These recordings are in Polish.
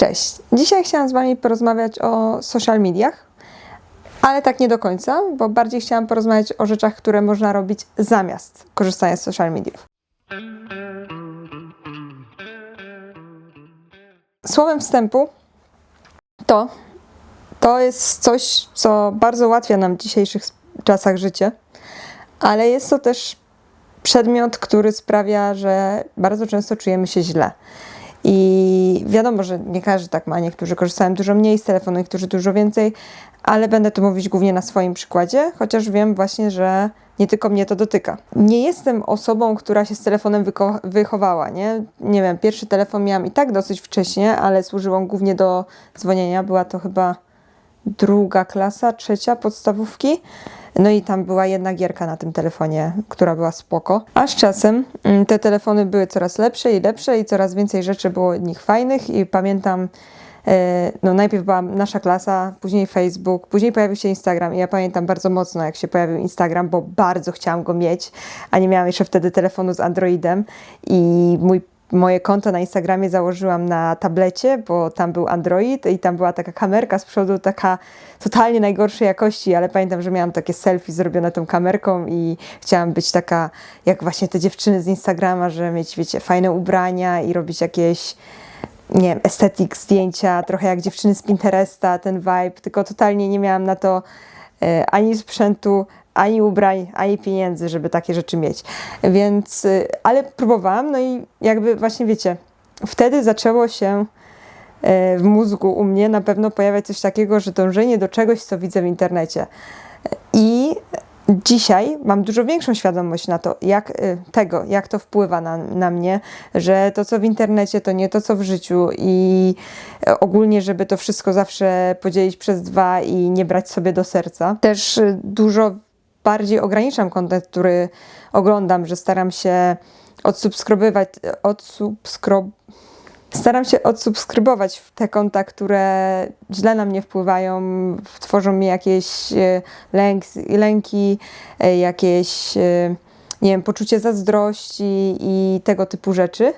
Cześć! Dzisiaj chciałam z Wami porozmawiać o social mediach, ale tak nie do końca, bo bardziej chciałam porozmawiać o rzeczach, które można robić zamiast korzystania z social mediów. Słowem wstępu to jest coś, co bardzo ułatwia nam w dzisiejszych czasach życie, ale jest to też przedmiot, który sprawia, że bardzo często czujemy się źle. I wiadomo, że nie każdy tak ma, niektórzy korzystają dużo mniej z telefonu, niektórzy dużo więcej, ale będę tu mówić głównie na swoim przykładzie, chociaż wiem właśnie, że nie tylko mnie to dotyka. Nie jestem osobą, która się z telefonem wychowała, nie? Nie wiem, pierwszy telefon miałam i tak dosyć wcześnie, ale służył on głównie do dzwonienia. Była to chyba 2. klasa, 3. podstawówki. No i tam była jedna gierka na tym telefonie, która była spoko. A z czasem te telefony były coraz lepsze i coraz więcej rzeczy było od nich fajnych i pamiętam, no najpierw była nasza klasa, później Facebook, później pojawił się Instagram i ja pamiętam bardzo mocno, jak się pojawił Instagram, bo bardzo chciałam go mieć, a nie miałam jeszcze wtedy telefonu z Androidem i moje konto na Instagramie założyłam na tablecie, bo tam był Android i tam była taka kamerka z przodu, taka totalnie najgorszej jakości, ale pamiętam, że miałam takie selfie zrobione tą kamerką i chciałam być taka jak właśnie te dziewczyny z Instagrama, że mieć, wiecie, fajne ubrania i robić jakieś, nie wiem, estetyk zdjęcia, trochę jak dziewczyny z Pinteresta, ten vibe, tylko totalnie nie miałam na to ani sprzętu, ani ubrań, ani pieniędzy, żeby takie rzeczy mieć. Więc, ale próbowałam, no i jakby właśnie wiecie, wtedy zaczęło się w mózgu u mnie na pewno pojawiać coś takiego, że dążenie do czegoś, co widzę w internecie. I dzisiaj mam dużo większą świadomość na to, jak to wpływa na mnie, że to, co w internecie, to nie to, co w życiu i ogólnie, żeby to wszystko zawsze podzielić przez 2 i nie brać sobie do serca. Też dużo bardziej ograniczam content, który oglądam, że staram się odsubskrybować te konta, które źle na mnie wpływają, tworzą mi jakieś lęki, jakieś, nie wiem, poczucie zazdrości i tego typu rzeczy.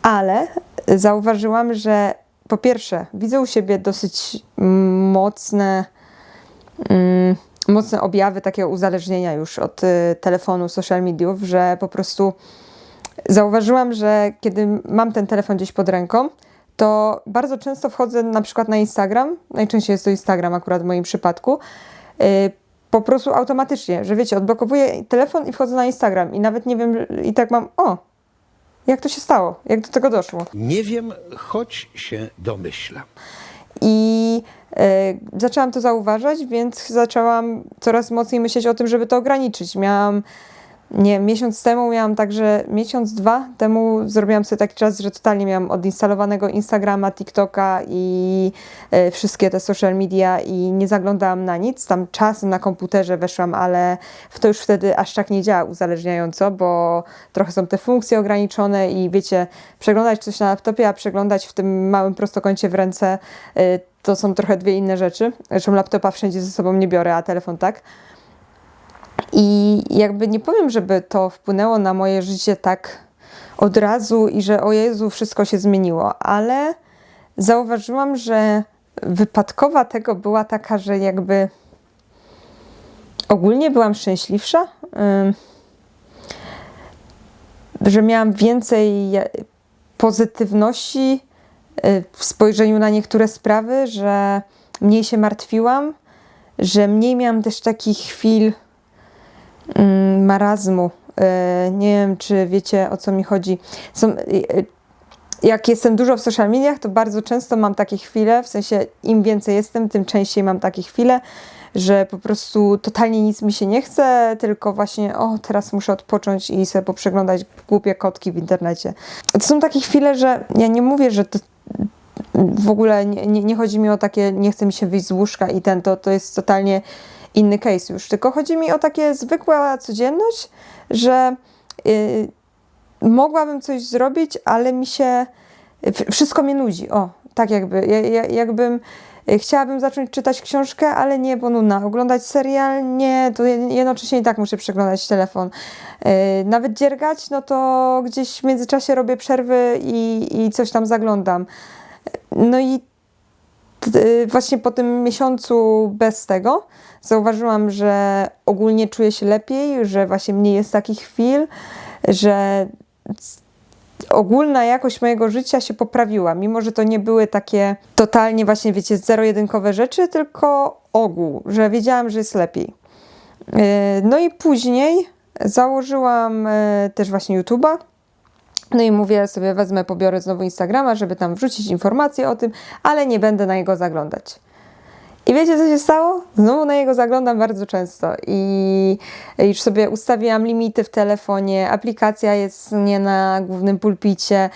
Ale zauważyłam, że po pierwsze widzę u siebie dosyć mocne objawy takiego uzależnienia już od telefonu, social mediów, że po prostu zauważyłam, że kiedy mam ten telefon gdzieś pod ręką, to bardzo często wchodzę na przykład na Instagram, najczęściej jest to Instagram akurat w moim przypadku, po prostu automatycznie, że wiecie, odblokowuję telefon i wchodzę na Instagram i nawet nie wiem, i tak mam, jak to się stało, jak do tego doszło. Nie wiem, choć się domyślam. I zaczęłam to zauważać, więc zaczęłam coraz mocniej myśleć o tym, żeby to ograniczyć. Miesiąc temu miałam tak, że miesiąc, 2 temu zrobiłam sobie taki czas, że totalnie miałam odinstalowanego Instagrama, TikToka i wszystkie te social media i nie zaglądałam na nic. Tam czasem na komputerze weszłam, ale to już wtedy aż tak nie działa uzależniająco, bo trochę są te funkcje ograniczone i wiecie, przeglądać coś na laptopie, a przeglądać w tym małym prostokącie w ręce, to są trochę 2 inne rzeczy. Zresztą laptopa wszędzie ze sobą nie biorę, a telefon tak. I jakby nie powiem, żeby to wpłynęło na moje życie tak od razu i że o Jezu, wszystko się zmieniło, ale zauważyłam, że wypadkowa tego była taka, że jakby ogólnie byłam szczęśliwsza, że miałam więcej pozytywności w spojrzeniu na niektóre sprawy, że mniej się martwiłam, że mniej miałam też takich chwil marazmu. Nie wiem, czy wiecie, o co mi chodzi. Jak jestem dużo w social mediach, to bardzo często mam takie chwile, w sensie im więcej jestem, tym częściej mam takie chwile, że po prostu totalnie nic mi się nie chce, tylko właśnie teraz muszę odpocząć i sobie poprzeglądać głupie kotki w internecie. To są takie chwile, że ja nie mówię, że to w ogóle nie chodzi mi o takie, nie chce mi się wyjść z łóżka i to jest totalnie inny case już, tylko chodzi mi o takie zwykła codzienność, że mogłabym coś zrobić, ale wszystko mnie nudzi, tak jakbym chciałabym zacząć czytać książkę, ale nie, bo nudna, oglądać serial, nie, to jednocześnie i tak muszę przeglądać telefon, nawet dziergać, no to gdzieś w międzyczasie robię przerwy i coś tam zaglądam. No i właśnie po tym miesiącu bez tego zauważyłam, że ogólnie czuję się lepiej, że właśnie mniej jest takich chwil, że ogólna jakość mojego życia się poprawiła, mimo że to nie były takie totalnie właśnie, wiecie, zero-jedynkowe rzeczy, tylko ogół, że wiedziałam, że jest lepiej. No i później założyłam też właśnie YouTube'a. No i mówię sobie, pobiorę znowu Instagrama, żeby tam wrzucić informacje o tym, ale nie będę na niego zaglądać. I wiecie, co się stało? Znowu na niego zaglądam bardzo często i już sobie ustawiłam limity w telefonie, aplikacja jest nie na głównym pulpicie,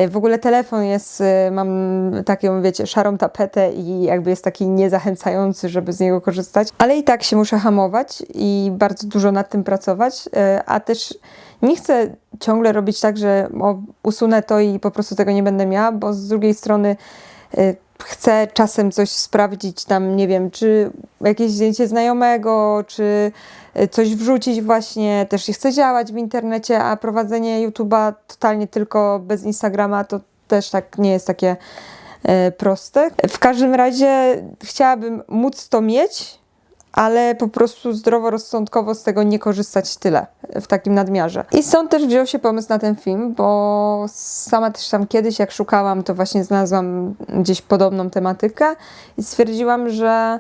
w ogóle telefon jest, mam taką, wiecie, szarą tapetę i jakby jest taki niezachęcający, żeby z niego korzystać, ale i tak się muszę hamować i bardzo dużo nad tym pracować, a też nie chcę ciągle robić tak, że usunę to i po prostu tego nie będę miała, bo z drugiej strony chcę czasem coś sprawdzić tam, nie wiem, czy jakieś zdjęcie znajomego, czy coś wrzucić właśnie, też chcę działać w internecie, a prowadzenie YouTube'a totalnie tylko bez Instagrama to też tak nie jest takie proste. W każdym razie chciałabym móc to mieć, ale po prostu zdroworozsądkowo z tego nie korzystać tyle, w takim nadmiarze. I stąd też wziął się pomysł na ten film, bo sama też tam kiedyś, jak szukałam, to właśnie znalazłam gdzieś podobną tematykę i stwierdziłam, że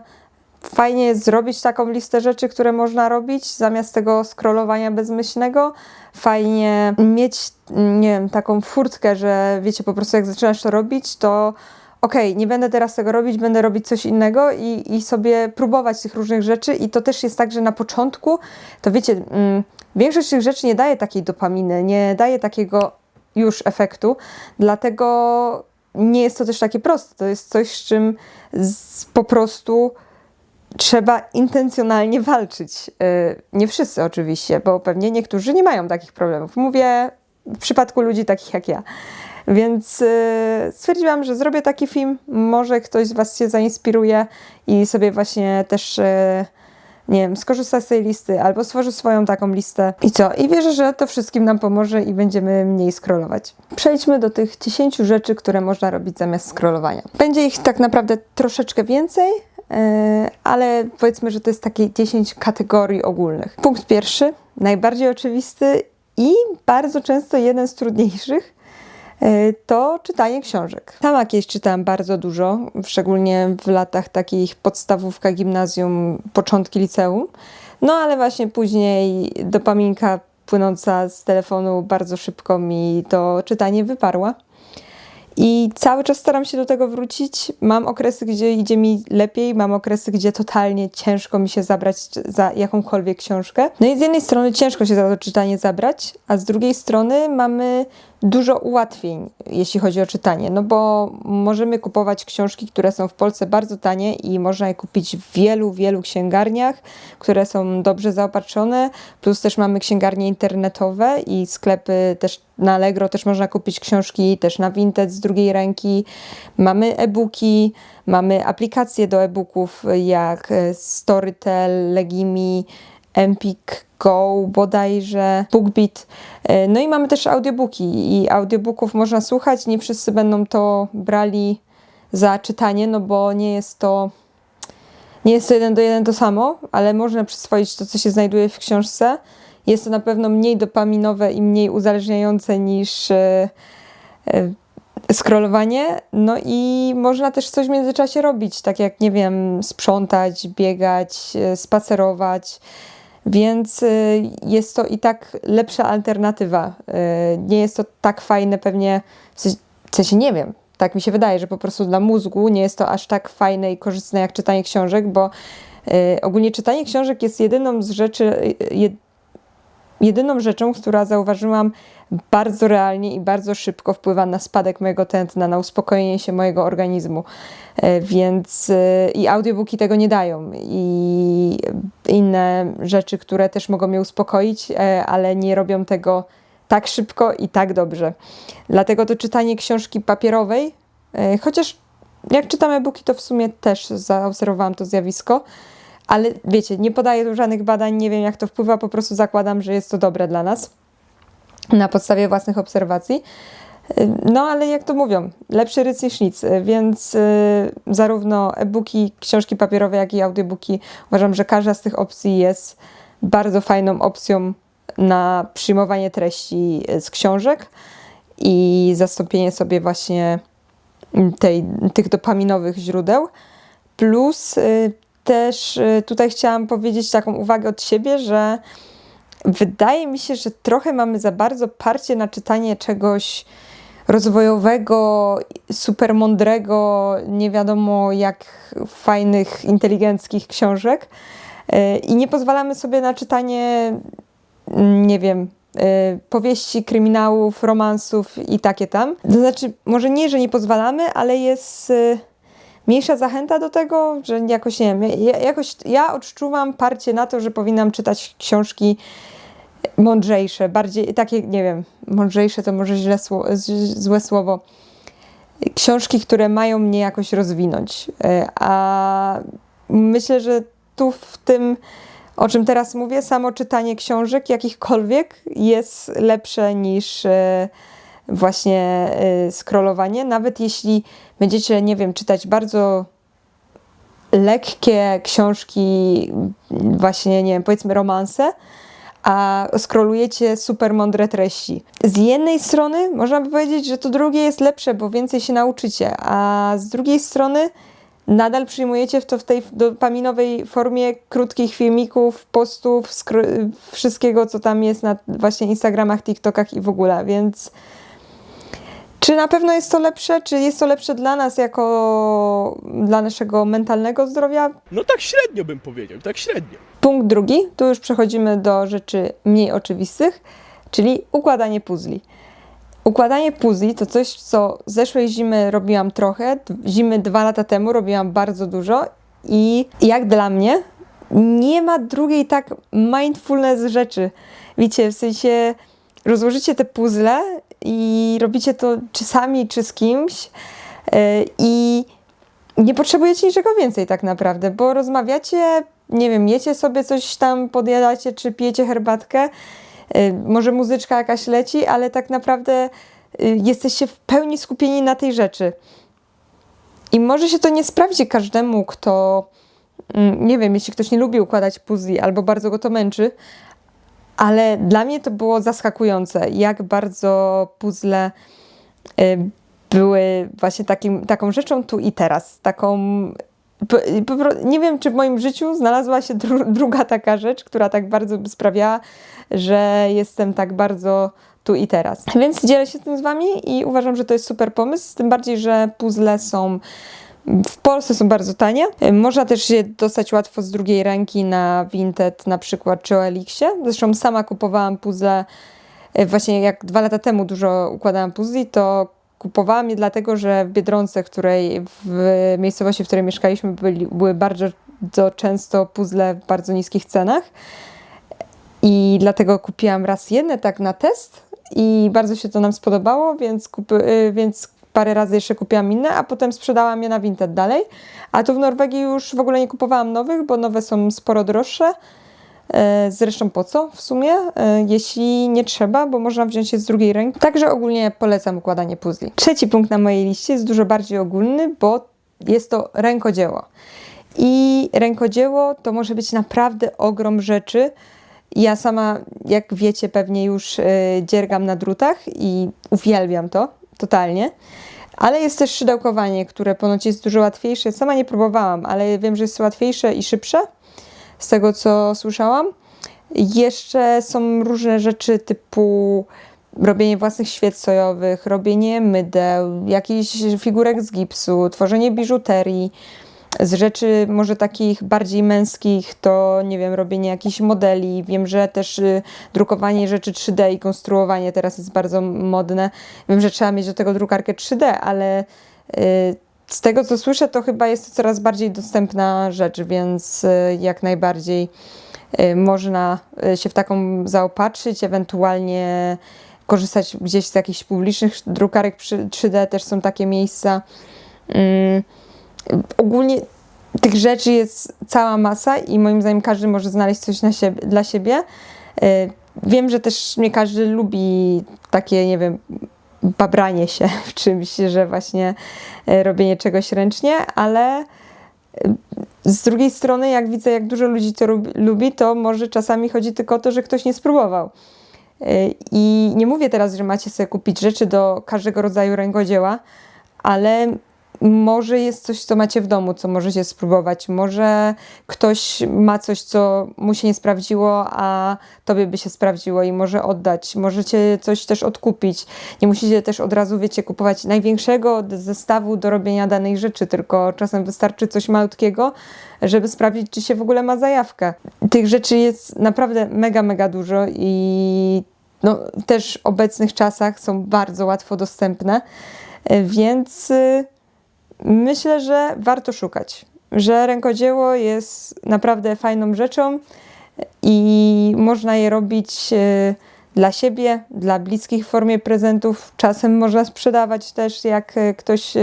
fajnie jest zrobić taką listę rzeczy, które można robić, zamiast tego scrollowania bezmyślnego. Fajnie mieć, nie wiem, taką furtkę, że wiecie, po prostu jak zaczynasz to robić, to okej, nie będę teraz tego robić, będę robić coś innego i sobie próbować tych różnych rzeczy. I to też jest tak, że na początku, to wiecie, większość tych rzeczy nie daje takiej dopaminy, nie daje takiego już efektu, dlatego nie jest to też takie proste. To jest coś, z czym po prostu trzeba intencjonalnie walczyć. Nie wszyscy oczywiście, bo pewnie niektórzy nie mają takich problemów. Mówię w przypadku ludzi takich jak ja. Więc stwierdziłam, że zrobię taki film, może ktoś z Was się zainspiruje i sobie właśnie też, nie wiem, skorzysta z tej listy albo stworzy swoją taką listę. I co? I wierzę, że to wszystkim nam pomoże i będziemy mniej scrollować. Przejdźmy do tych 10 rzeczy, które można robić zamiast scrollowania. Będzie ich tak naprawdę troszeczkę więcej, ale powiedzmy, że to jest takie 10 kategorii ogólnych. Punkt pierwszy, najbardziej oczywisty i bardzo często jeden z trudniejszych, to czytanie książek. Sama kiedyś czytałam bardzo dużo, szczególnie w latach takich podstawówka, gimnazjum, początki liceum. No ale właśnie później dopaminka płynąca z telefonu bardzo szybko mi to czytanie wyparła. I cały czas staram się do tego wrócić. Mam okresy, gdzie idzie mi lepiej, mam okresy, gdzie totalnie ciężko mi się zabrać za jakąkolwiek książkę. No i z jednej strony ciężko się za to czytanie zabrać, a z drugiej strony mamy dużo ułatwień, jeśli chodzi o czytanie, no bo możemy kupować książki, które są w Polsce bardzo tanie i można je kupić w wielu księgarniach, które są dobrze zaopatrzone, plus też mamy księgarnie internetowe i sklepy też na Allegro też można kupić książki też na Vinted z drugiej ręki. Mamy e-booki, mamy aplikacje do e-booków jak Storytel, Legimi, Empik Go bodajże, BookBeat. No i mamy też audiobooki i audiobooków można słuchać. Nie wszyscy będą to brali za czytanie, no bo nie jest to 1 do 1 to samo, ale można przyswoić to, co się znajduje w książce. Jest to na pewno mniej dopaminowe i mniej uzależniające niż scrollowanie. No i można też coś w międzyczasie robić, tak jak, nie wiem, sprzątać, biegać, spacerować. Więc jest to i tak lepsza alternatywa. Nie jest to tak fajne pewnie, w sensie nie wiem, tak mi się wydaje, że po prostu dla mózgu nie jest to aż tak fajne i korzystne jak czytanie książek, bo ogólnie czytanie książek jest jedyną rzeczą, która zauważyłam bardzo realnie i bardzo szybko wpływa na spadek mojego tętna, na uspokojenie się mojego organizmu. Więc i audiobooki tego nie dają i inne rzeczy, które też mogą mnie uspokoić, ale nie robią tego tak szybko i tak dobrze. Dlatego to czytanie książki papierowej, chociaż jak czytam e-booki, to w sumie też zaobserwowałam to zjawisko, ale wiecie, nie podaję tu żadnych badań, nie wiem jak to wpływa, po prostu zakładam, że jest to dobre dla nas na podstawie własnych obserwacji. No ale jak to mówią, lepszy ryc niż nic, więc zarówno e-booki, książki papierowe, jak i audiobooki, uważam, że każda z tych opcji jest bardzo fajną opcją na przyjmowanie treści z książek i zastąpienie sobie właśnie tych dopaminowych źródeł. Plus też tutaj chciałam powiedzieć taką uwagę od siebie, że wydaje mi się, że trochę mamy za bardzo parcie na czytanie czegoś rozwojowego, super mądrego, nie wiadomo jak fajnych, inteligenckich książek i nie pozwalamy sobie na czytanie, nie wiem, powieści, kryminałów, romansów i takie tam. To znaczy, może nie, że nie pozwalamy, ale jest mniejsza zachęta do tego, że jakoś, nie wiem, ja odczuwam parcie na to, że powinnam czytać książki mądrzejsze, bardziej takie, nie wiem, mądrzejsze to może złe słowo. Książki, które mają mnie jakoś rozwinąć. A myślę, że tu w tym, o czym teraz mówię, samo czytanie książek jakichkolwiek jest lepsze niż właśnie scrollowanie. Nawet jeśli będziecie, nie wiem, czytać bardzo lekkie książki, właśnie, nie wiem, powiedzmy romanse, a scrollujecie super mądre treści. Z jednej strony można by powiedzieć, że to drugie jest lepsze, bo więcej się nauczycie, a z drugiej strony nadal przyjmujecie to w tej dopaminowej formie krótkich filmików, postów, wszystkiego, co tam jest na właśnie Instagramach, TikTokach i w ogóle, więc czy na pewno jest to lepsze? Czy jest to lepsze dla nas dla naszego mentalnego zdrowia? No tak średnio bym powiedział, tak średnio. Punkt drugi, tu już przechodzimy do rzeczy mniej oczywistych, czyli układanie puzli. Układanie puzli to coś, co zeszłej zimy robiłam trochę, zimy 2 lata temu robiłam bardzo dużo i jak dla mnie nie ma drugiej tak mindfulness rzeczy. Wiecie, w sensie rozłożycie te puzzle i robicie to czy sami, czy z kimś i nie potrzebujecie niczego więcej tak naprawdę, bo rozmawiacie, nie wiem, jecie sobie coś tam, podjadacie, czy pijecie herbatkę, może muzyczka jakaś leci, ale tak naprawdę jesteście w pełni skupieni na tej rzeczy. I może się to nie sprawdzi każdemu, kto, nie wiem, jeśli ktoś nie lubi układać puzli albo bardzo go to męczy, ale dla mnie to było zaskakujące, jak bardzo puzzle były właśnie taką rzeczą tu i teraz. Nie wiem, czy w moim życiu znalazła się druga taka rzecz, która tak bardzo by sprawiała, że jestem tak bardzo tu i teraz. Więc dzielę się tym z Wami i uważam, że to jest super pomysł, tym bardziej, że puzzle w Polsce są bardzo tanie. Można też je dostać łatwo z drugiej ręki na Vinted na przykład, czy OLX-ie. Zresztą sama kupowałam puzzle, właśnie jak 2 lata temu dużo układałam puzli, to kupowałam je dlatego, że w Biedronce, w miejscowości, w której mieszkaliśmy, były bardzo często puzzle w bardzo niskich cenach. I dlatego kupiłam raz jedne tak na test i bardzo się to nam spodobało, więc parę razy jeszcze kupiłam inne, a potem sprzedałam je na Vinted dalej. A tu w Norwegii już w ogóle nie kupowałam nowych, bo nowe są sporo droższe. Zresztą po co w sumie, jeśli nie trzeba, bo można wziąć je z drugiej ręki. Także ogólnie polecam układanie puzli. Trzeci punkt na mojej liście jest dużo bardziej ogólny, bo jest to rękodzieło. I rękodzieło to może być naprawdę ogrom rzeczy. Ja sama, jak wiecie, pewnie już dziergam na drutach i uwielbiam to totalnie. Ale jest też szydełkowanie, które ponoć jest dużo łatwiejsze. Sama nie próbowałam, ale wiem, że jest łatwiejsze i szybsze, z tego co słyszałam. Jeszcze są różne rzeczy typu robienie własnych świec sojowych, robienie mydeł, jakichś figurek z gipsu, tworzenie biżuterii. Z rzeczy może takich bardziej męskich to, nie wiem, robienie jakichś modeli. Wiem, że też drukowanie rzeczy 3D i konstruowanie teraz jest bardzo modne. Wiem, że trzeba mieć do tego drukarkę 3D, ale z tego co słyszę, to chyba jest to coraz bardziej dostępna rzecz, więc jak najbardziej można się w taką zaopatrzyć, ewentualnie korzystać gdzieś z jakichś publicznych drukarek 3D, też są takie miejsca. Ogólnie tych rzeczy jest cała masa i moim zdaniem każdy może znaleźć coś dla siebie. Wiem, że też nie każdy lubi takie, nie wiem, babranie się w czymś, że właśnie robienie czegoś ręcznie, ale z drugiej strony, jak widzę, jak dużo ludzi to lubi, to może czasami chodzi tylko o to, że ktoś nie spróbował. I nie mówię teraz, że macie sobie kupić rzeczy do każdego rodzaju rękodzieła, ale może jest coś, co macie w domu, co możecie spróbować. Może ktoś ma coś, co mu się nie sprawdziło, a tobie by się sprawdziło i może oddać. Możecie coś też odkupić. Nie musicie też od razu, wiecie, kupować największego zestawu do robienia danej rzeczy, tylko czasem wystarczy coś malutkiego, żeby sprawdzić, czy się w ogóle ma zajawkę. Tych rzeczy jest naprawdę mega, mega dużo i no, też w obecnych czasach są bardzo łatwo dostępne, więc myślę, że warto szukać, że rękodzieło jest naprawdę fajną rzeczą i można je robić dla siebie, dla bliskich w formie prezentów. Czasem można sprzedawać też, jak ktoś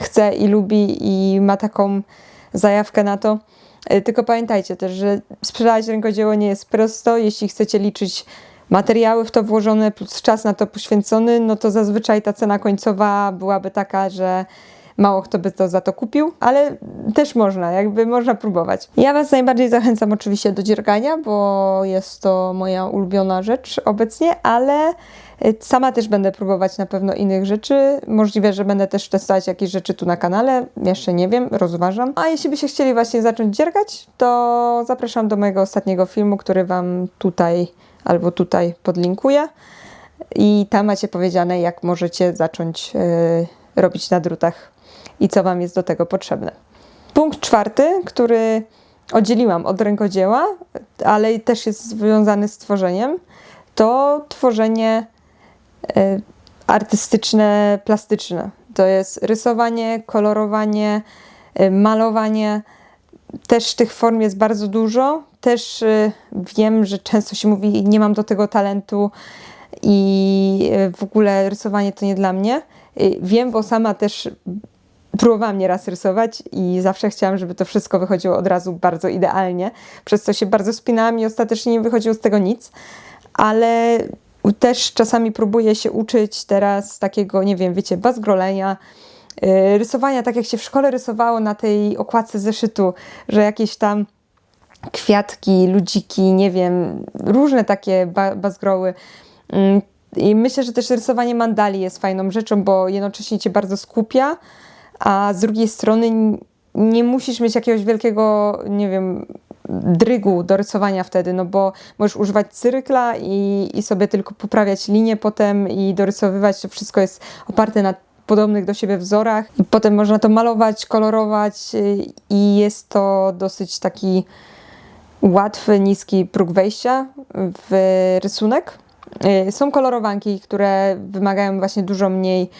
chce i lubi i ma taką zajawkę na to. Tylko pamiętajcie też, że sprzedawać rękodzieło nie jest prosto. Jeśli chcecie liczyć materiały w to włożone plus czas na to poświęcony, no to zazwyczaj ta cena końcowa byłaby taka, że mało kto by to za to kupił, ale też można próbować. Ja Was najbardziej zachęcam oczywiście do dziergania, bo jest to moja ulubiona rzecz obecnie, ale sama też będę próbować na pewno innych rzeczy. Możliwe, że będę też testować jakieś rzeczy tu na kanale, jeszcze nie wiem, rozważam. A jeśli byście chcieli właśnie zacząć dziergać, to zapraszam do mojego ostatniego filmu, który Wam tutaj albo tutaj podlinkuję i tam macie powiedziane, jak możecie zacząć robić na drutach i co Wam jest do tego potrzebne. Punkt czwarty, który oddzieliłam od rękodzieła, ale też jest związany z tworzeniem, to tworzenie artystyczne, plastyczne. To jest rysowanie, kolorowanie, malowanie. Też tych form jest bardzo dużo. Też wiem, że często się mówi, nie mam do tego talentu i w ogóle rysowanie to nie dla mnie. Wiem, bo sama też próbowałam nieraz rysować i zawsze chciałam, żeby to wszystko wychodziło od razu bardzo idealnie. Przez co się bardzo spinałam i ostatecznie nie wychodziło z tego nic. Ale też czasami próbuję się uczyć teraz takiego, nie wiem, wiecie, bazgrolenia, rysowania tak jak się w szkole rysowało na tej okładce zeszytu, że jakieś tam kwiatki, ludziki, nie wiem, różne takie bazgroły. I myślę, że też rysowanie mandali jest fajną rzeczą, bo jednocześnie cię bardzo skupia, a z drugiej strony nie musisz mieć jakiegoś wielkiego, nie wiem, drygu do rysowania wtedy, no bo możesz używać cyrkla i sobie tylko poprawiać linię potem i dorysowywać. To wszystko jest oparte na podobnych do siebie wzorach i potem można to malować, kolorować i jest to dosyć taki łatwy, niski próg wejścia w rysunek. Są kolorowanki, które wymagają właśnie dużo mniej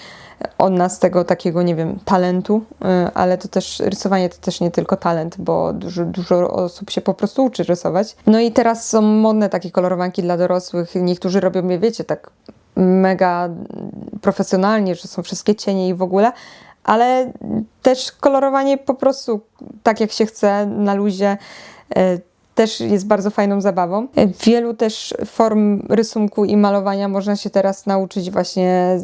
od nas tego takiego, nie wiem, talentu, ale to też rysowanie to też nie tylko talent, bo dużo osób się po prostu uczy rysować. No i teraz są modne takie kolorowanki dla dorosłych. Niektórzy robią je, wiecie, tak mega profesjonalnie, że są wszystkie cienie i w ogóle, ale też kolorowanie po prostu tak jak się chce, na luzie, też jest bardzo fajną zabawą. Wielu też form rysunku i malowania można się teraz nauczyć właśnie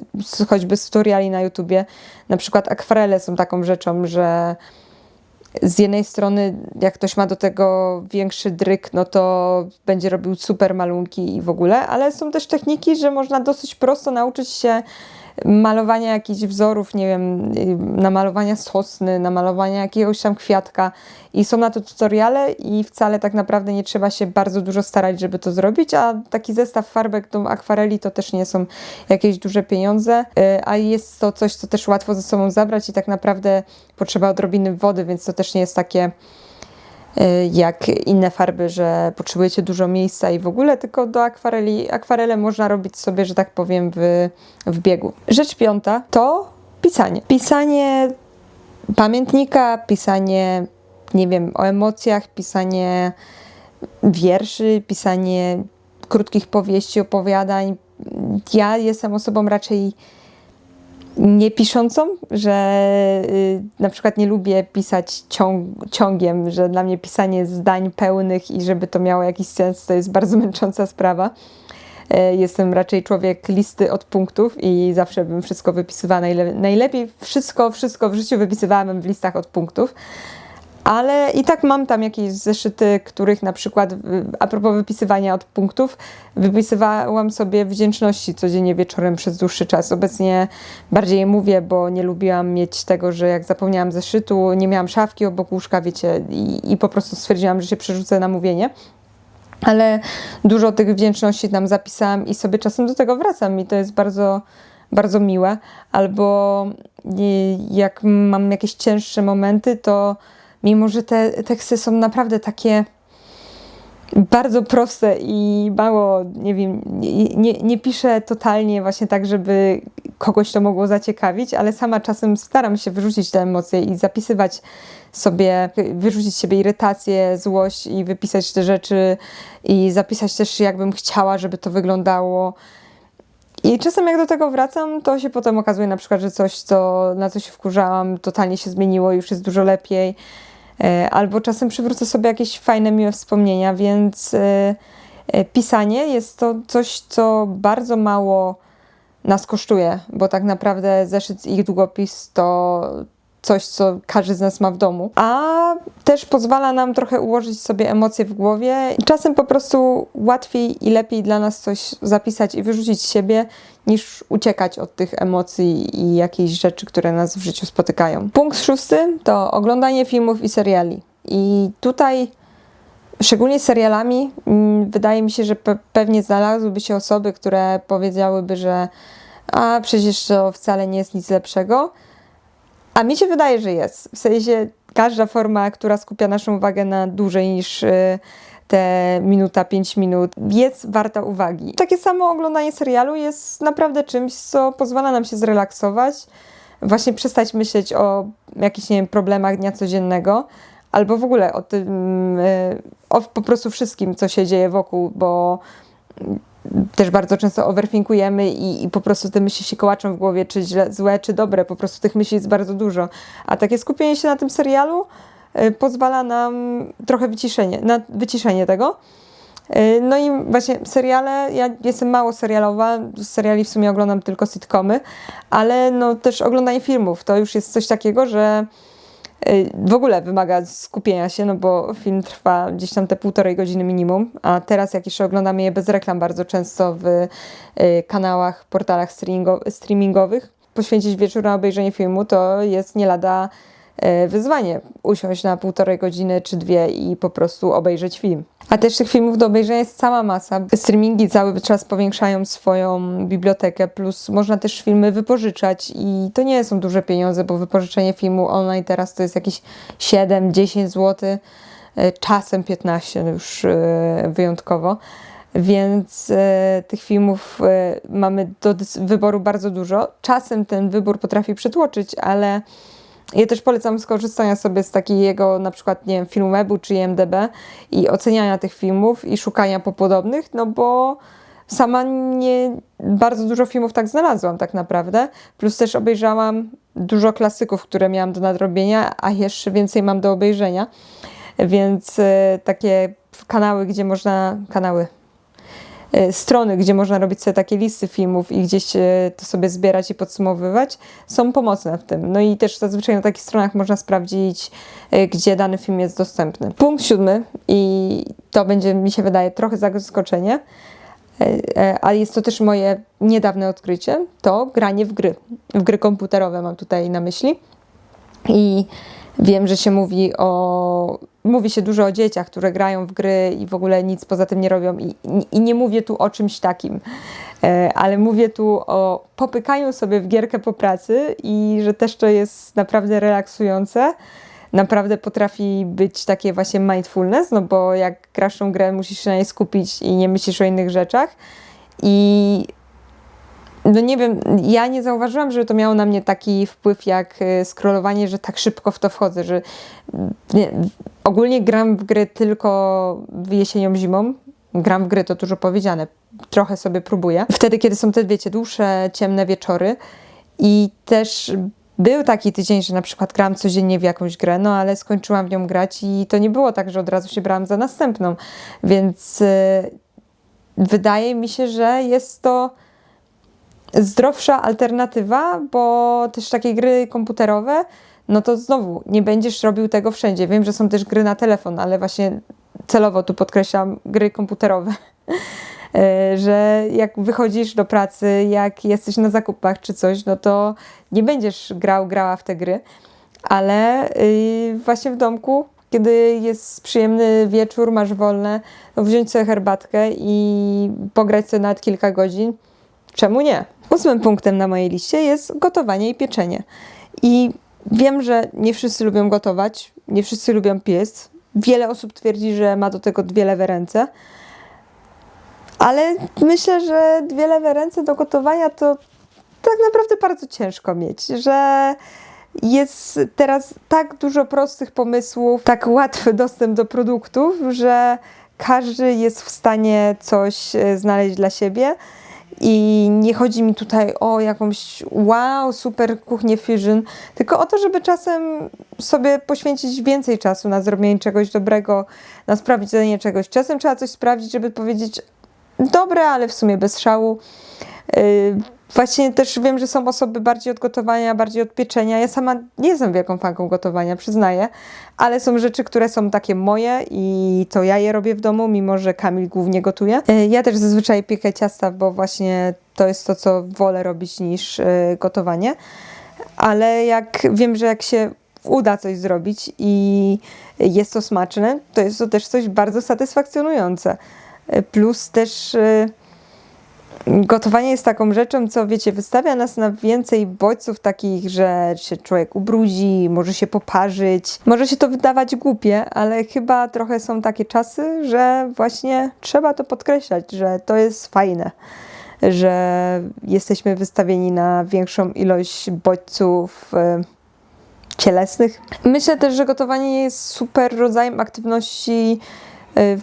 choćby z tutoriali na YouTubie. Na przykład akwarele są taką rzeczą, że z jednej strony jak ktoś ma do tego większy dryk, no to będzie robił super malunki i w ogóle, ale są też techniki, że można dosyć prosto nauczyć się malowania jakichś wzorów, nie wiem, namalowania sosny, namalowania jakiegoś tam kwiatka i są na to tutoriale i wcale tak naprawdę nie trzeba się bardzo dużo starać, żeby to zrobić, a taki zestaw farbek do akwareli to też nie są jakieś duże pieniądze, a jest to coś, co też łatwo ze sobą zabrać i tak naprawdę potrzeba odrobiny wody, więc to też nie jest takie jak inne farby, że potrzebujecie dużo miejsca i w ogóle, tylko do akwarele można robić sobie, że tak powiem, w biegu. Rzecz piąta to pisanie. Pisanie pamiętnika, pisanie, nie wiem, o emocjach, pisanie wierszy, pisanie krótkich powieści, opowiadań. Ja jestem osobą raczej nie piszącą, że na przykład nie lubię pisać ciągiem, że dla mnie pisanie zdań pełnych i żeby to miało jakiś sens, to jest bardzo męcząca sprawa. Jestem raczej człowiek listy od punktów i zawsze bym wszystko wypisywała. Najlepiej wszystko w życiu wypisywałam w listach od punktów. Ale i tak mam tam jakieś zeszyty, których na przykład a propos wypisywania od punktów, wypisywałam sobie wdzięczności codziennie wieczorem przez dłuższy czas. Obecnie bardziej je mówię, bo nie lubiłam mieć tego, że jak zapomniałam zeszytu, nie miałam szafki obok łóżka, wiecie, i po prostu stwierdziłam, że się przerzucę na mówienie. Ale dużo tych wdzięczności tam zapisałam i sobie czasem do tego wracam i to jest bardzo, bardzo miłe. Albo jak mam jakieś cięższe momenty, to mimo że te teksty są naprawdę takie bardzo proste i mało, nie wiem, nie piszę totalnie właśnie tak, żeby kogoś to mogło zaciekawić, ale sama czasem staram się wyrzucić te emocje i zapisywać sobie, wyrzucić z siebie irytację, złość i wypisać te rzeczy i zapisać też, jakbym chciała, żeby to wyglądało. I czasem jak do tego wracam, to się potem okazuje na przykład, że coś, na co się wkurzałam, totalnie się zmieniło, już jest dużo lepiej. Albo czasem przywrócę sobie jakieś fajne, miłe wspomnienia, więc pisanie jest to coś, co bardzo mało nas kosztuje, bo tak naprawdę zeszyt i długopis to coś, co każdy z nas ma w domu, a też pozwala nam trochę ułożyć sobie emocje w głowie. Czasem po prostu łatwiej i lepiej dla nas coś zapisać i wyrzucić z siebie, niż uciekać od tych emocji i jakichś rzeczy, które nas w życiu spotykają. Punkt 6 to oglądanie filmów i seriali. I tutaj, szczególnie z serialami, wydaje mi się, że pewnie znalazłyby się osoby, które powiedziałyby, że a przecież to wcale nie jest nic lepszego. A mi się wydaje, że jest. W sensie każda forma, która skupia naszą uwagę na dłużej niż te minuta, 5 minut, jest warta uwagi. Takie samo oglądanie serialu jest naprawdę czymś, co pozwala nam się zrelaksować, właśnie przestać myśleć o jakichś, nie wiem, problemach dnia codziennego, albo w ogóle o tym, o po prostu wszystkim, co się dzieje wokół, bo też bardzo często overthinkujemy i po prostu te myśli się kołaczą w głowie, czy złe, czy dobre, po prostu tych myśli jest bardzo dużo. A takie skupienie się na tym serialu pozwala nam trochę wyciszenie tego. No i właśnie seriale, ja jestem mało serialowa, z seriali w sumie oglądam tylko sitcomy, ale no też oglądanie filmów to już jest coś takiego, że w ogóle wymaga skupienia się, no bo film trwa gdzieś tam te 1,5 godziny minimum, a teraz jak jeszcze oglądamy je bez reklam bardzo często w kanałach, portalach streamingowych, poświęcić wieczór na obejrzenie filmu to jest nie lada wyzwanie. Usiąść na 1,5 godziny czy 2 i po prostu obejrzeć film. A też tych filmów do obejrzenia jest cała masa. Streamingi cały czas powiększają swoją bibliotekę, plus można też filmy wypożyczać i to nie są duże pieniądze, bo wypożyczenie filmu online teraz to jest jakieś 7-10 zł, czasem 15 już wyjątkowo. Więc tych filmów mamy do wyboru bardzo dużo. Czasem ten wybór potrafi przytłoczyć, ale ja też polecam skorzystania sobie z takiego na przykład, nie wiem, Filmwebu czy IMDb i oceniania tych filmów i szukania po podobnych, no bo sama nie bardzo dużo filmów tak znalazłam tak naprawdę, plus też obejrzałam dużo klasyków, które miałam do nadrobienia, a jeszcze więcej mam do obejrzenia, więc takie strony, gdzie można robić sobie takie listy filmów i gdzieś to sobie zbierać i podsumowywać, są pomocne w tym. No i też zazwyczaj na takich stronach można sprawdzić, gdzie dany film jest dostępny. Punkt 7 i to będzie, mi się wydaje, trochę zaskoczenie, ale jest to też moje niedawne odkrycie, to granie w gry komputerowe mam tutaj na myśli. I wiem, że się mówi się dużo o dzieciach, które grają w gry i w ogóle nic poza tym nie robią i nie mówię tu o czymś takim, ale mówię tu o popykaniu sobie w gierkę po pracy i że też to jest naprawdę relaksujące, naprawdę potrafi być takie właśnie mindfulness, no bo jak grasz tą grę, musisz się na niej skupić i nie myślisz o innych rzeczach i no nie wiem, ja nie zauważyłam, że to miało na mnie taki wpływ jak scrollowanie, że tak szybko w to wchodzę, że ogólnie gram w gry tylko jesienią, zimą. Gram w gry, to dużo powiedziane, trochę sobie próbuję. Wtedy, kiedy są te, wiecie, dłuższe, ciemne wieczory i też był taki tydzień, że na przykład grałam codziennie w jakąś grę, no ale skończyłam w nią grać i to nie było tak, że od razu się brałam za następną, więc wydaje mi się, że jest to zdrowsza alternatywa, bo też takie gry komputerowe, no to znowu nie będziesz robił tego wszędzie. Wiem, że są też gry na telefon, ale właśnie celowo tu podkreślam gry komputerowe. Że jak wychodzisz do pracy, jak jesteś na zakupach czy coś, no to nie będziesz grała w te gry, ale właśnie w domku, kiedy jest przyjemny wieczór, masz wolne, to wziąć sobie herbatkę i pograć sobie nawet kilka godzin. Czemu nie? 8. punktem na mojej liście jest gotowanie i pieczenie. I wiem, że nie wszyscy lubią gotować, nie wszyscy lubią piec. Wiele osób twierdzi, że ma do tego 2 lewe ręce. Ale myślę, że 2 lewe ręce do gotowania to tak naprawdę bardzo ciężko mieć, że jest teraz tak dużo prostych pomysłów, tak łatwy dostęp do produktów, że każdy jest w stanie coś znaleźć dla siebie. I nie chodzi mi tutaj o jakąś wow, super kuchnię fusion, tylko o to, żeby czasem sobie poświęcić więcej czasu na zrobienie czegoś dobrego, na sprawdzenie czegoś. Czasem trzeba coś sprawdzić, żeby powiedzieć dobre, ale w sumie bez szału. Właśnie też wiem, że są osoby bardziej od gotowania, bardziej od pieczenia. Ja sama nie jestem wielką fanką gotowania, przyznaję, ale są rzeczy, które są takie moje i to ja je robię w domu, mimo że Kamil głównie gotuje. Ja też zazwyczaj piekę ciasta, bo właśnie to jest to, co wolę robić niż gotowanie. Ale wiem, że jak się uda coś zrobić i jest to smaczne, to jest to też coś bardzo satysfakcjonujące. Plus też gotowanie jest taką rzeczą, co wiecie, wystawia nas na więcej bodźców takich, że się człowiek ubrudzi, może się poparzyć. Może się to wydawać głupie, ale chyba trochę są takie czasy, że właśnie trzeba to podkreślać, że to jest fajne, że jesteśmy wystawieni na większą ilość bodźców cielesnych. Myślę też, że gotowanie jest super rodzajem aktywności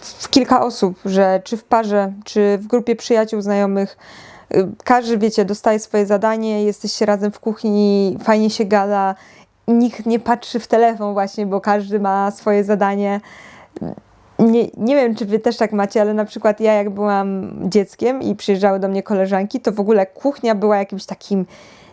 w kilka osób, że czy w parze, czy w grupie przyjaciół, znajomych, każdy, wiecie, dostaje swoje zadanie, jesteście razem w kuchni, fajnie się gada, nikt nie patrzy w telefon właśnie, bo każdy ma swoje zadanie. Nie wiem, czy wy też tak macie, ale na przykład ja jak byłam dzieckiem i przyjeżdżały do mnie koleżanki, to w ogóle kuchnia była jakimś takim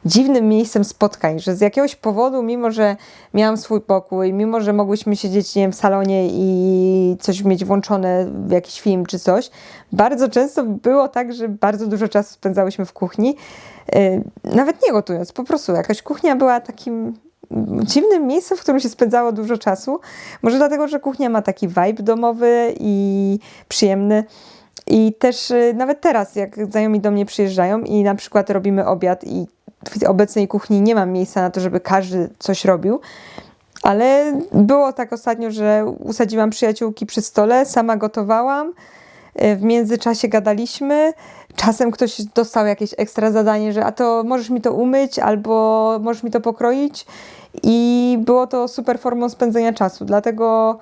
dziwnym miejscem spotkań, że z jakiegoś powodu, mimo że miałam swój pokój, mimo że mogłyśmy siedzieć, nie wiem, w salonie i coś mieć włączone, jakiś film czy coś, bardzo często było tak, że bardzo dużo czasu spędzałyśmy w kuchni, nawet nie gotując, po prostu jakaś kuchnia była takim dziwnym miejscem, w którym się spędzało dużo czasu. Może dlatego, że kuchnia ma taki vibe domowy i przyjemny. I też nawet teraz, jak znajomi do mnie przyjeżdżają i na przykład robimy obiad i w obecnej kuchni nie mam miejsca na to, żeby każdy coś robił, ale było tak ostatnio, że usadziłam przyjaciółki przy stole, sama gotowałam, w międzyczasie gadaliśmy, czasem ktoś dostał jakieś ekstra zadanie, że a to możesz mi to umyć albo możesz mi to pokroić i było to super formą spędzenia czasu, dlatego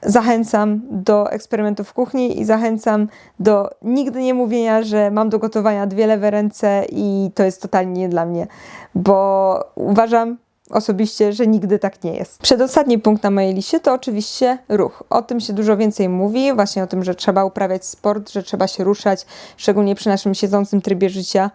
zachęcam do eksperymentów w kuchni i zachęcam do nigdy nie mówienia, że mam do gotowania 2 lewe ręce i to jest totalnie nie dla mnie, bo uważam osobiście, że nigdy tak nie jest. Przedostatni punkt na mojej liście to oczywiście ruch. O tym się dużo więcej mówi, właśnie o tym, że trzeba uprawiać sport, że trzeba się ruszać, szczególnie przy naszym siedzącym trybie życia.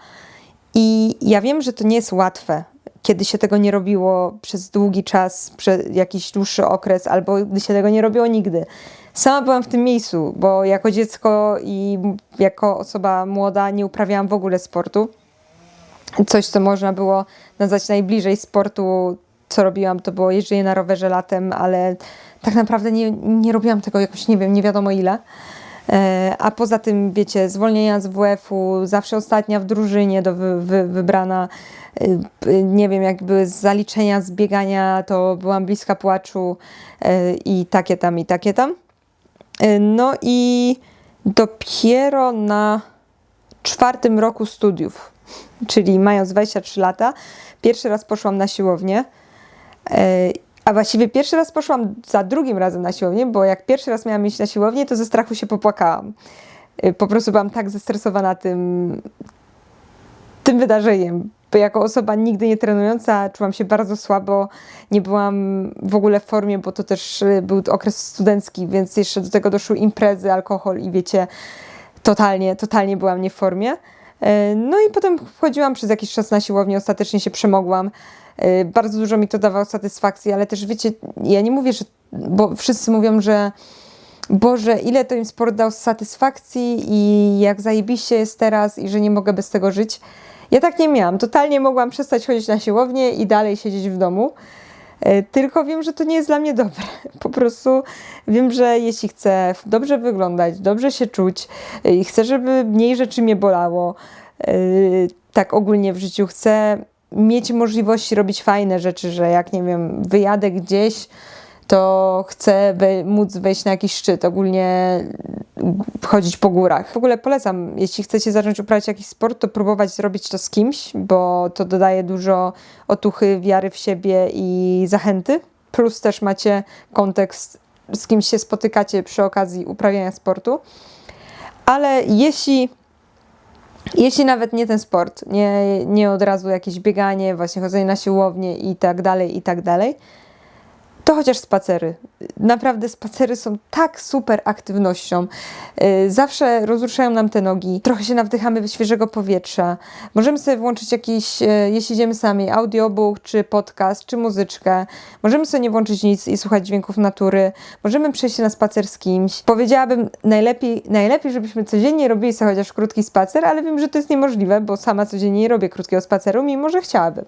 I ja wiem, że to nie jest łatwe, kiedy się tego nie robiło przez długi czas, przez jakiś dłuższy okres, albo gdy się tego nie robiło nigdy. Sama byłam w tym miejscu, bo jako dziecko i jako osoba młoda nie uprawiałam w ogóle sportu. Coś, co można było nazwać najbliżej sportu, co robiłam, to było jeżdżenie na rowerze latem, ale tak naprawdę nie robiłam tego jakoś, nie wiem, nie wiadomo ile. A poza tym, wiecie, zwolnienia z WF-u, zawsze ostatnia w drużynie wybrana, nie wiem, jak były zaliczenia z biegania, to byłam bliska płaczu i takie tam, i takie tam. No i dopiero na 4. roku studiów, czyli mając 23 lata, pierwszy raz poszłam na siłownię. A właściwie pierwszy raz poszłam za drugim razem na siłownię, bo jak pierwszy raz miałam iść na siłownię, to ze strachu się popłakałam. Po prostu byłam tak zestresowana tym wydarzeniem. Bo jako osoba nigdy nie trenująca czułam się bardzo słabo, nie byłam w ogóle w formie, bo to też był okres studencki, więc jeszcze do tego doszły imprezy, alkohol i wiecie, totalnie byłam nie w formie. No i potem chodziłam przez jakiś czas na siłownię, ostatecznie się przemogłam. Bardzo dużo mi to dawało satysfakcji, ale też wiecie, ja nie mówię, że, bo wszyscy mówią, że Boże, ile to im sport dał satysfakcji i jak zajebiście jest teraz i że nie mogę bez tego żyć. Ja tak nie miałam. Totalnie mogłam przestać chodzić na siłownię i dalej siedzieć w domu. Tylko wiem, że to nie jest dla mnie dobre. Po prostu wiem, że jeśli chcę dobrze wyglądać, dobrze się czuć i chcę, żeby mniej rzeczy mnie bolało, tak ogólnie w życiu chcę mieć możliwości robić fajne rzeczy, że jak, nie wiem, wyjadę gdzieś, to chcę móc wejść na jakiś szczyt, ogólnie chodzić po górach. W ogóle polecam, jeśli chcecie zacząć uprawiać jakiś sport, to próbować zrobić to z kimś, bo to dodaje dużo otuchy, wiary w siebie i zachęty. Plus też macie kontekst, z kimś się spotykacie przy okazji uprawiania sportu. Ale jeśli nawet nie ten sport, nie od razu jakieś bieganie, właśnie chodzenie na siłownię i tak dalej, to chociaż spacery. Naprawdę spacery są tak super aktywnością. Zawsze rozruszają nam te nogi, trochę się nawdychamy świeżego powietrza. Możemy sobie włączyć jakiś, jeśli idziemy sami, audiobook, czy podcast, czy muzyczkę. Możemy sobie nie włączyć nic i słuchać dźwięków natury. Możemy przejść się na spacer z kimś. Powiedziałabym, najlepiej, żebyśmy codziennie robili sobie chociaż krótki spacer, ale wiem, że to jest niemożliwe, bo sama codziennie nie robię krótkiego spaceru, mimo że chciałabym.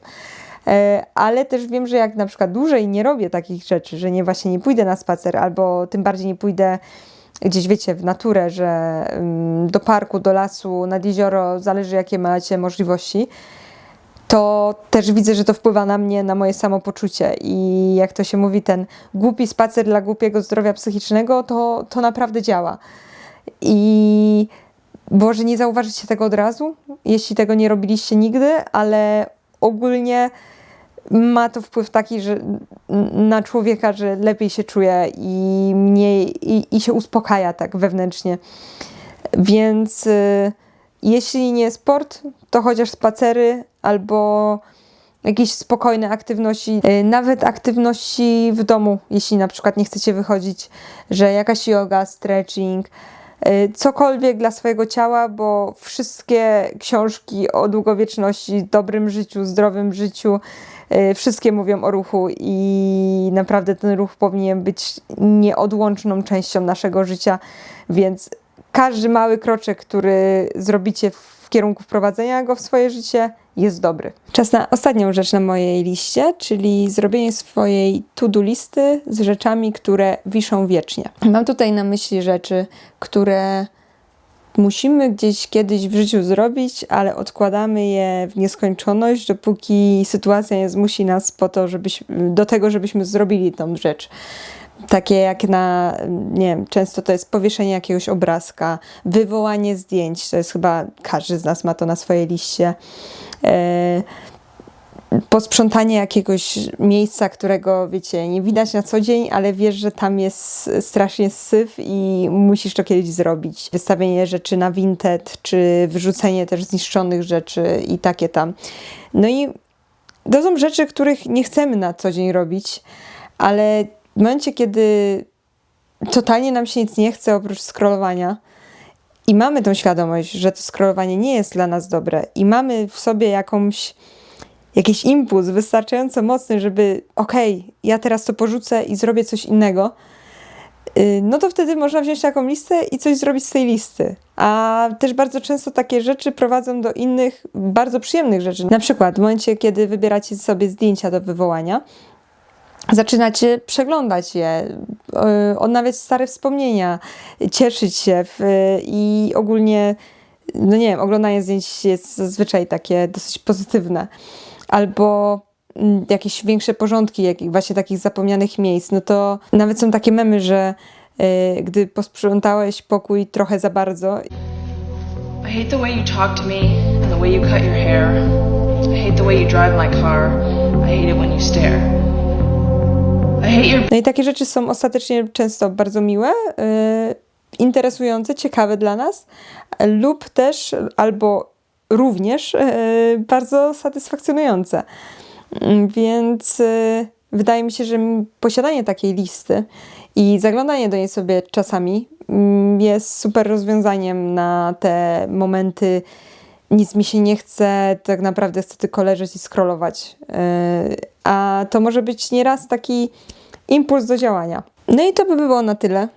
Ale też wiem, że jak na przykład dłużej nie robię takich rzeczy, że nie pójdę na spacer, albo tym bardziej nie pójdę gdzieś, wiecie, w naturę, że do parku, do lasu, nad jezioro, zależy jakie macie możliwości, to też widzę, że to wpływa na mnie, na moje samopoczucie i jak to się mówi, ten głupi spacer dla głupiego zdrowia psychicznego, to naprawdę działa. I może nie zauważycie tego od razu, jeśli tego nie robiliście nigdy, ale ogólnie ma to wpływ taki, że na człowieka, że lepiej się czuje i i się uspokaja tak wewnętrznie. Więc jeśli nie sport, to chociaż spacery albo jakieś spokojne aktywności, nawet aktywności w domu, jeśli na przykład nie chcecie wychodzić, że jakaś yoga, stretching, cokolwiek dla swojego ciała, bo wszystkie książki o długowieczności, dobrym życiu, zdrowym życiu, wszystkie mówią o ruchu i naprawdę ten ruch powinien być nieodłączną częścią naszego życia, więc każdy mały kroczek, który zrobicie w kierunku wprowadzenia go w swoje życie, jest dobry. Czas na ostatnią rzecz na mojej liście, czyli zrobienie swojej to-do listy z rzeczami, które wiszą wiecznie. Mam tutaj na myśli rzeczy, które musimy gdzieś kiedyś w życiu zrobić, ale odkładamy je w nieskończoność, dopóki sytuacja nie zmusi nas do tego, żebyśmy zrobili tą rzecz. Takie jak nie wiem, często to jest powieszenie jakiegoś obrazka, wywołanie zdjęć, to jest chyba, każdy z nas ma to na swojej liście. Posprzątanie jakiegoś miejsca, którego, wiecie, nie widać na co dzień, ale wiesz, że tam jest strasznie syf i musisz to kiedyś zrobić. Wystawienie rzeczy na Vinted, czy wyrzucenie też zniszczonych rzeczy i takie tam. No i to są rzeczy, których nie chcemy na co dzień robić, ale w momencie, kiedy totalnie nam się nic nie chce oprócz scrollowania i mamy tą świadomość, że to scrollowanie nie jest dla nas dobre i mamy w sobie jakiś impuls wystarczająco mocny, żeby ja teraz to porzucę i zrobię coś innego, no to wtedy można wziąć taką listę i coś zrobić z tej listy. A też bardzo często takie rzeczy prowadzą do innych, bardzo przyjemnych rzeczy. Na przykład w momencie, kiedy wybieracie sobie zdjęcia do wywołania, zaczynacie przeglądać je, odnawiać stare wspomnienia, cieszyć się i ogólnie, no nie wiem, oglądanie zdjęć jest zazwyczaj takie dosyć pozytywne. Albo jakieś większe porządki, właśnie takich zapomnianych miejsc. No to nawet są takie memy, że gdy posprzątałeś pokój trochę za bardzo. I hate the way you talk to me and the way you cut your hair. I hate the way you drive my car. I hate it when you stare. No i takie rzeczy są ostatecznie często bardzo miłe, interesujące, ciekawe dla nas, lub też, albo również bardzo satysfakcjonujące. Więc Wydaje mi się, że posiadanie takiej listy i zaglądanie do niej sobie czasami jest super rozwiązaniem na te momenty, nic mi się nie chce, tak naprawdę chcę tylko leżeć i scrollować. A to może być nieraz taki impuls do działania. No i to by było na tyle.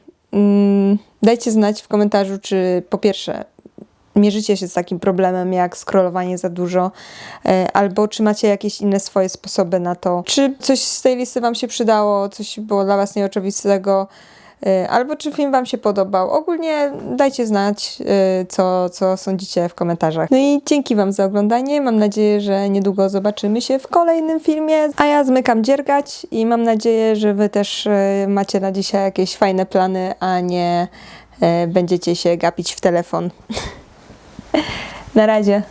Dajcie znać w komentarzu, czy po pierwsze mierzycie się z takim problemem jak scrollowanie za dużo, albo czy macie jakieś inne swoje sposoby na to, czy coś z tej listy wam się przydało, coś było dla was nieoczywistego, albo czy film wam się podobał. Ogólnie dajcie znać, co sądzicie w komentarzach. No i dzięki wam za oglądanie. Mam nadzieję, że niedługo zobaczymy się w kolejnym filmie. A ja zmykam dziergać i mam nadzieję, że wy też macie na dzisiaj jakieś fajne plany, a nie będziecie się gapić w telefon. Na razie.